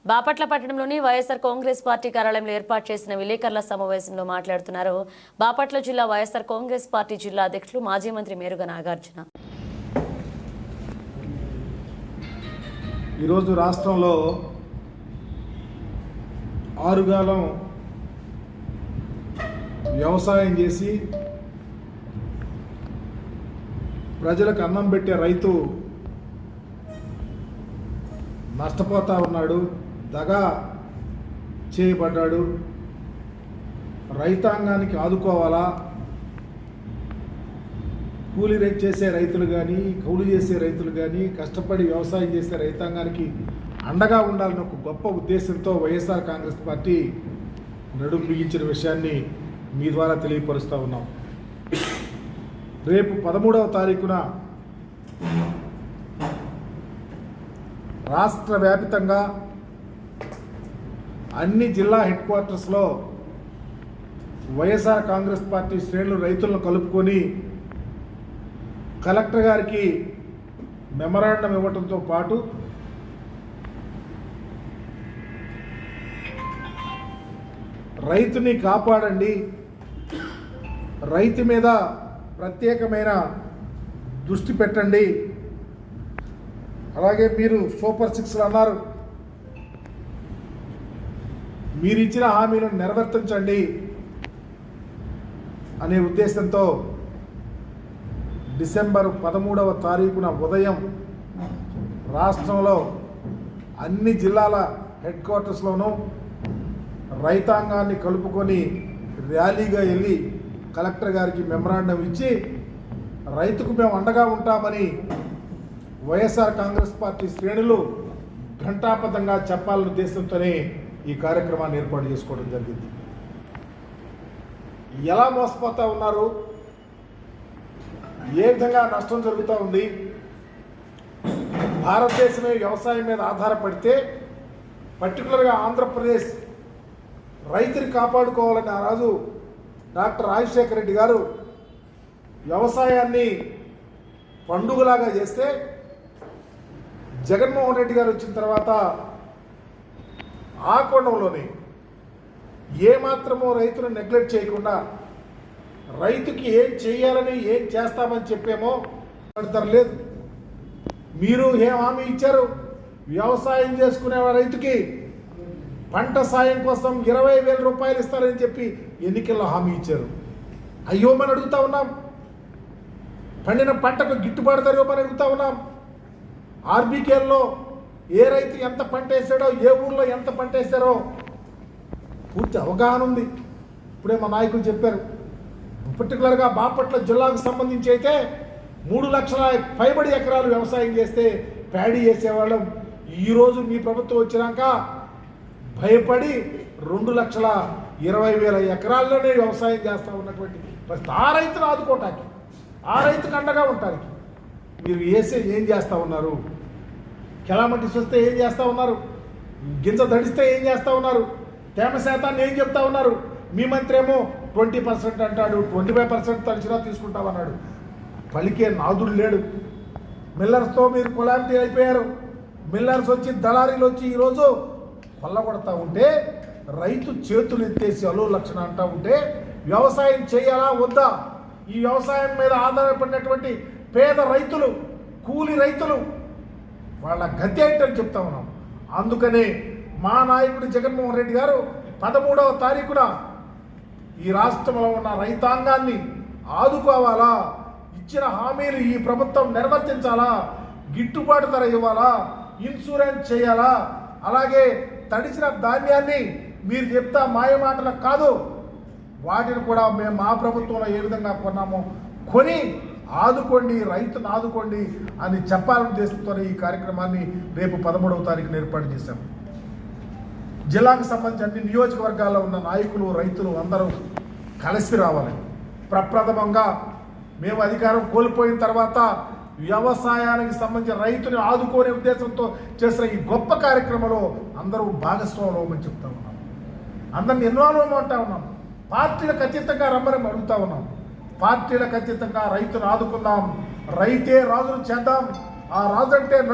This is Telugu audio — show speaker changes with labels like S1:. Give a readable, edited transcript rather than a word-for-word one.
S1: బాపట్ల పట్టణంలోని వైఎస్ఆర్ కాంగ్రెస్ పార్టీ కార్యాలయంలో ఏర్పాటు చేసిన విలేకరుల సమావేశంలో మాట్లాడుతున్నారు బాపట్ల జిల్లా వైఎస్ఆర్ కాంగ్రెస్ పార్టీ జిల్లా అధ్యక్షులు మాజీ మంత్రి మేరుగ నాగార్జున.
S2: ఈరోజు రాష్ట్రంలో ఆరుగాలం వ్యవసాయం చేసి ప్రజలకు అన్నం పెట్టే రైతు నష్టపోతా ఉన్నాడు, దగా చేయబడ్డాడు. రైతాంగానికి ఆదుకోవాలా, కూలీ చేసే రైతులు కానీ, కౌలు చేసే రైతులు కానీ, కష్టపడి వ్యవసాయం చేసే రైతాంగానికి అండగా ఉండాలని ఒక గొప్ప ఉద్దేశంతో వైఎస్ఆర్ కాంగ్రెస్ పార్టీ నడుము బిగించిన విషయాన్ని మీ ద్వారా తెలియపరుస్తూ ఉన్నాం. రేపు 13వ తారీఖున రాష్ట్ర వ్యాపితంగా అన్ని జిల్లా హెడ్ క్వార్టర్స్లో వైఎస్ఆర్ కాంగ్రెస్ పార్టీ శ్రేణులు రైతులను కలుపుకొని కలెక్టర్ గారికి మెమరాండం ఇవ్వడంతో పాటు రైతుని కాపాడండి, రైతు మీద ప్రత్యేకమైన దృష్టి పెట్టండి, అలాగే మీరు సూపర్ 6 అన్నారు, మీరు ఇచ్చిన హామీలను నెరవేర్తించండి అనే ఉద్దేశంతో డిసెంబర్ 13వ తారీఖున ఉదయం రాష్ట్రంలో అన్ని జిల్లాల హెడ్ క్వార్టర్స్లోనూ రైతాంగాన్ని కలుపుకొని ర్యాలీగా వెళ్ళి కలెక్టర్ గారికి మెమరాండం ఇచ్చి రైతుకు మేము అండగా ఉంటామని వైఎస్ఆర్ కాంగ్రెస్ పార్టీ శ్రేణులు ఘంటాపథంగా చెప్పాలనే ఉద్దేశంతోనే ఈ కార్యక్రమాన్ని ఏర్పాటు చేసుకోవడం జరిగింది. ఎలా మోసపోతూ ఉన్నారు, ఏ విధంగా నష్టం జరుగుతూ ఉంది, భారతదేశమే వ్యవసాయం మీద ఆధారపడితే పర్టికులర్గా ఆంధ్రప్రదేశ్ రైతుని కాపాడుకోవాలని ఆ రోజు డాక్టర్ రాజశేఖర రెడ్డి గారు వ్యవసాయాన్ని పండుగలాగా చేస్తే జగన్మోహన్ రెడ్డి గారు వచ్చిన తర్వాత ఆ కోణంలోనే ఏమాత్రమో రైతును నెగ్లెక్ట్ చేయకుండా రైతుకి ఏం చేయాలని ఏం చేస్తామని చెప్పేమో లేదు. మీరు ఏం హామీ ఇచ్చారు? వ్యవసాయం చేసుకునే రైతుకి పంట సాయం కోసం 20,000 రూపాయలు ఇస్తారని చెప్పి ఎన్నికల్లో హామీ ఇచ్చారు. అయ్యో మనం అడుగుతా ఉన్నాం. పండిన పంటకు గిట్టుబాటు ధర ఇవ్వమని అడుగుతా ఉన్నాం. ఆర్బీకేల్లో ఏ రైతు ఎంత పంట వేసాడో, ఏ ఊళ్ళో ఎంత పంట వేసారో పూర్తి అవగాహన ఉంది. ఇప్పుడే మా నాయకులు చెప్పారు. పర్టికులర్గా బాపట్ల జిల్లాకు సంబంధించి అయితే 3 లక్షల పైబడి ఎకరాలు వ్యవసాయం చేస్తే ప్యాడీ చేసేవాళ్ళం. ఈరోజు మీ ప్రభుత్వం వచ్చినాక భయపడి 2,20,000 ఎకరాల్లోనే వ్యవసాయం చేస్తూ ఉన్నటువంటి ఆ రైతును ఆదుకోవటానికి, ఆ రైతుకు అండగా ఉండటానికి మీరు ఏం చేస్తూ ఉన్నారు? కెలామిటీస్ వస్తే ఏం చేస్తూ ఉన్నారు? గింజ దడిస్తే ఏం చేస్తూ ఉన్నారు? తేమ శాతాన్ని ఏం చెప్తా ఉన్నారు? మీ మంత్రి ఏమో 20% అంటాడు, 25% తడిచినా తీసుకుంటామన్నాడు. పలికే నాదుడు లేడు. మిల్లర్స్తో మీరు కొలామిటీ అయిపోయారు. మిల్లర్స్ వచ్చి, దళారీలు వచ్చి ఈరోజు కొల్లగొడతా ఉంటే, రైతు చేతులు ఎత్తేసి అలో లక్షణ అంటూ ఉంటే వ్యవసాయం చేయాలా వద్దా? ఈ వ్యవసాయం మీద ఆధారపడినటువంటి పేద రైతులు, కూలి రైతులు వాళ్ళ గతి ఏంటని చెప్తా ఉన్నాం. అందుకనే మా నాయకుడు జగన్మోహన్ రెడ్డి గారు 13వ తారీఖున ఈ రాష్ట్రంలో ఉన్న రైతాంగాన్ని ఆదుకోవాలా, ఇచ్చిన హామీలు ఈ ప్రభుత్వం నెరవేర్చాలా, గిట్టుబాటు ధర ఇవ్వాలా, ఇన్సూరెన్స్ చేయాలా, అలాగే తడిచిన ధాన్యాన్ని మీరు చెప్తా మాయమాటలకు కాదు, వాటిని కూడా మేము మా ప్రభుత్వంలో ఏ విధంగా కొన్నామో కొని ఆదుకోండి, రైతును ఆదుకోండి అని చెప్పాలని ఉద్దేశంతో ఈ కార్యక్రమాన్ని రేపు 13వ తారీఖున ఏర్పాటు చేశాం. జిల్లాకు సంబంధించి అన్ని నియోజకవర్గాల్లో ఉన్న నాయకులు, రైతులు అందరూ కలిసి రావాలి. ప్రప్రథమంగా మేము అధికారం కోల్పోయిన తర్వాత వ్యవసాయానికి సంబంధించిన రైతుని ఆదుకునే ఉద్దేశంతో చేసిన ఈ గొప్ప కార్యక్రమంలో అందరూ భాగస్వాములు అవ్వమని చెప్తా ఉన్నాం. అందరిని ఇన్వాల్వ్ అవ్వమంటా ఉన్నాం. పార్టీలకు అతీతంగా రమ్మని అడుగుతా ఉన్నాం. పార్టీలకు అతీతంగా రైతును ఆదుకుందాం, రైతే రాజును చేద్దాం. ఆ రాజు అంటే